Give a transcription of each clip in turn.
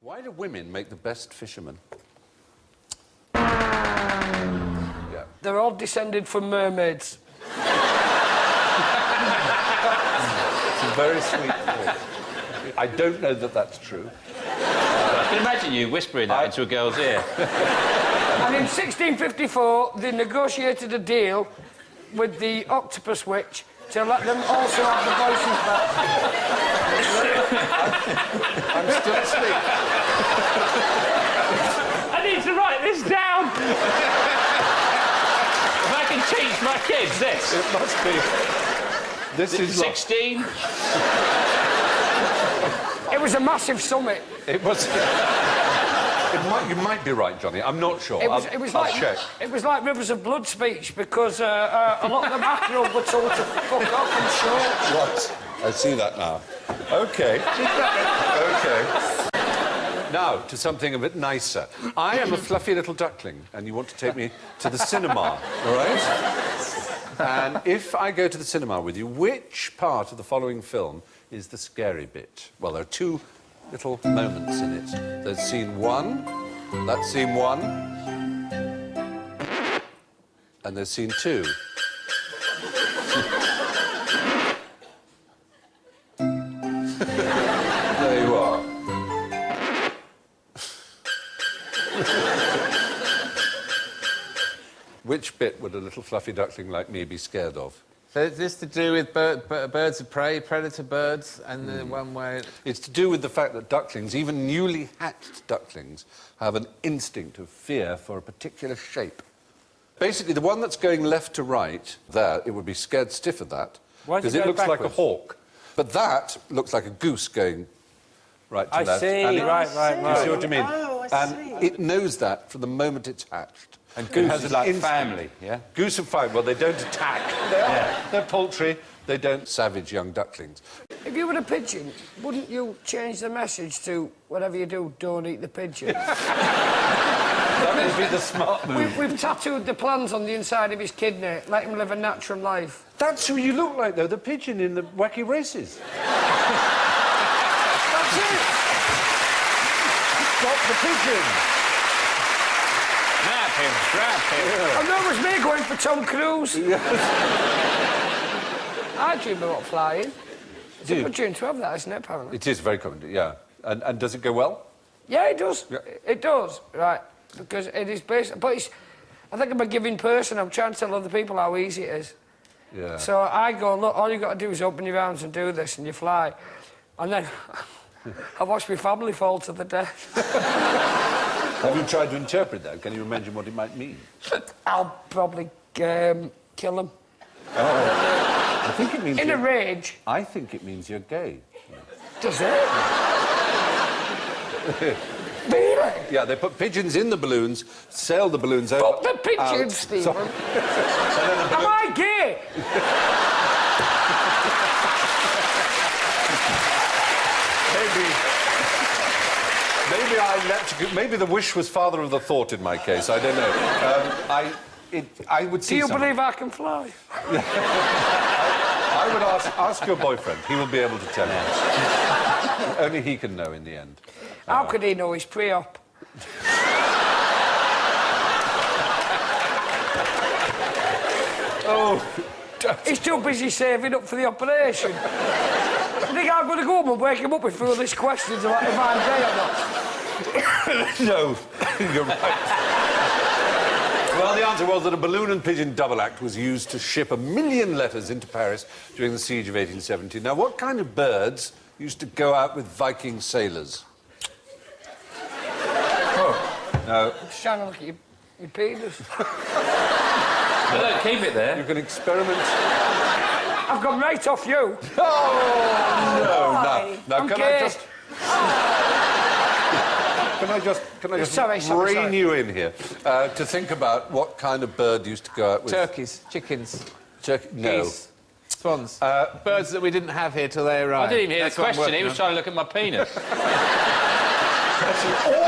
Why do women make the best fishermen? Yeah. They're all descended from mermaids. It's a very sweet thought. I don't know that that's true. I can imagine you whispering that into a girl's ear. And in 1654, they negotiated a deal with the octopus witch to let them also have the voices back. I'm still asleep. I need to write this down. If I can teach my kids this. It must be. This is 16. It was a massive summit. It was. You might be right, Johnny. I'm not sure. I'll check. It was like Rivers of Blood speech because a lot of the mackerel were told to fuck off and short. What? I see that now. OK. OK. Now, to something a bit nicer. I am a fluffy little duckling, and you want to take me to the cinema, all right? And if I go to the cinema with you, which part of the following film is the scary bit? Well, there are two little moments in it. There's scene one, that's scene one, and there's scene two. There you are. Which bit would a little fluffy duckling like me be scared of? So is this to do with birds of prey, predator birds, and the one where... It's to do with the fact that ducklings, even newly hatched ducklings, have an instinct of fear for a particular shape. Basically, the one that's going left to right, there, it would be scared stiff of that, because it looks like a hawk. But that looks like a goose going right to left. I see, and right. You see what I mean? Oh, I see. And it knows that from the moment it's hatched. And goose is like family, yeah? Goose and family, well, they don't attack. They're poultry. They don't savage young ducklings. If you were a pigeon, wouldn't you change the message to whatever you do, don't eat the pigeon? That would be the smart move. We've tattooed the plans on the inside of his kidney. Let him live a natural life. That's who you look like, though, the pigeon in the wacky races. That's it. Stop the pigeon. Grab him. Yeah. And that was me going for Tom Cruise. I dream about flying. It's a good dream to have that, isn't it, apparently? It is very common, yeah. And does it go well? Yeah, it does. Yeah. It does, right. Because it is based... But it's... I think I'm a giving person. I'm trying to tell other people how easy it is. Yeah. So I go, look, all you've got to do is open your arms and do this, and you fly. And then I watch my family fall to the death. Have you tried to interpret that? Can you imagine what it might mean? I'll probably kill them. I think it means... In a rage. I think it means you're gay. Does it? Really? Yeah, they put pigeons in the balloons, sail the balloons over... Fuck the pigeons, Stephen. Am I gay? Maybe the wish was father of the thought in my case. I don't know. I would see. Do you believe I can fly? I would ask your boyfriend. He will be able to tell you. Only he can know in the end. How could he know? He's pre-op. Oh, he's too busy saving up for the operation. I think I'm going to go home and wake him up with all these questions about if I'm gay or not. No, you're right. Well, the answer was that a balloon and pigeon double act was used to ship 1 million letters into Paris during the siege of 1870. Now, what kind of birds used to go out with Viking sailors? Oh, no. I'm just trying to look at your penis. Well, don't keep it there. You can experiment. I've gone right off you. Oh, no, no. I'm Can gay. I just... Can I just Sorry. rein you in here to think about what kind of bird used to go out with... Turkeys, chickens, No. geese, swans. Birds that we didn't have here till they I arrived. didn't even hear That's the what I'm question. He working was on. trying to look at my penis.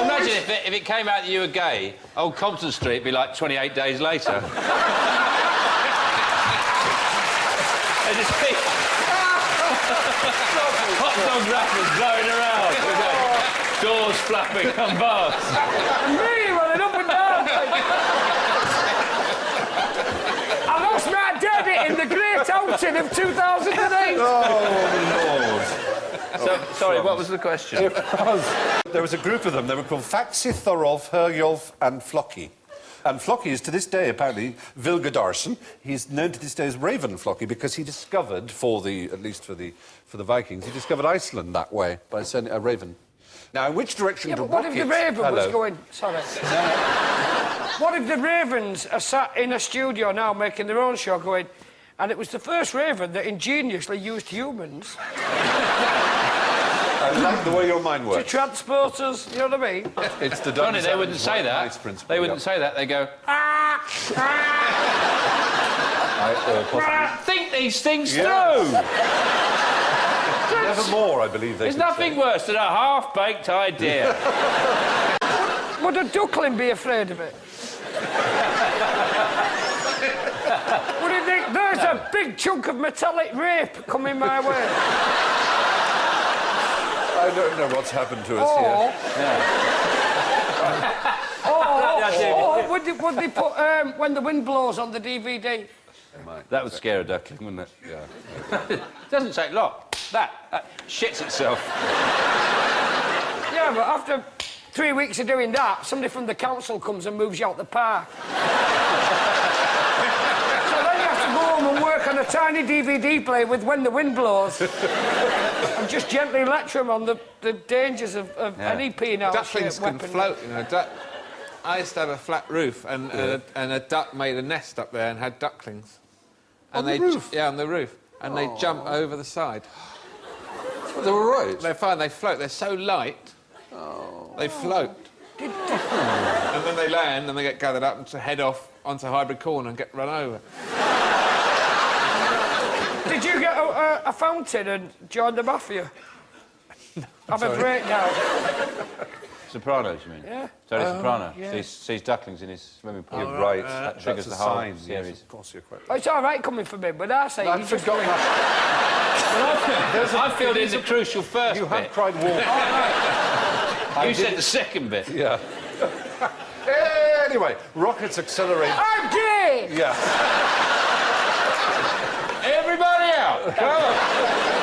Imagine if it came out that you were gay, old Compton Street would be like 28 days later. They'd just be... hot dog wrappers blowing around. Doors flapping on bars. And me running up and down. I lost my daddy in the great outing of 2008. Oh, Lord. Sorry, what was the question? There was a group of them. They were called Faxi, Thorolf, Herjolf and Flocky. And Flocky is, to this day, apparently, Vilgedarsen. He's known to this day as Raven Flocky because he discovered, at least for the Vikings, he discovered Iceland that way by sending a raven. Now, in which direction Yeah, to but what if the raven was going... Sorry. What if the ravens are sat in a studio now making their own show going, and it was the first raven that ingeniously used humans... I like the way your mind to works. transport us, you know what I mean? It's the Johnny, they wouldn't say that. They wouldn't say that. They go, think these things through. Nevermore, I believe they There's could nothing say. worse than a half-baked idea. Would a duckling be afraid of it? Would he think, there's a big chunk of metallic rape coming my way? I don't know what's happened to us here. Or would they put When the Wind Blows on the DVD? That would scare a duckling, wouldn't it? Yeah. It doesn't take long. That shits itself. Yeah, but after 3 weeks of doing that, somebody from the council comes and moves you out the park. So then you have to go home and work on a tiny DVD player with When the Wind Blows and just gently lecture them on the dangers of any penile Ducklings can weapon. float, you know. I used to have a flat roof, and a duck made a nest up there and had ducklings. And On the roof? Yeah, on the roof. And they jump over the side. They were right. They're fine, they float. They're so light, they float. And then they land and they get gathered up and to head off onto Hybrid Corner and get run over. Did you get a fountain and join the mafia? Have a breakdown. Sopranos, you mean? Yeah. Tony Soprano yeah. sees ducklings in his swimming pool. You're right. That triggers That's the a whole sign. series. Yes, of course, you're quite right. Oh, it's all right coming from him, but I say... I've forgotten I filled in the crucial first You bit. have cried wolf. You said the second bit. Yeah. Anyway, rockets accelerate. I'm gay! Yeah. Everybody out! Come on!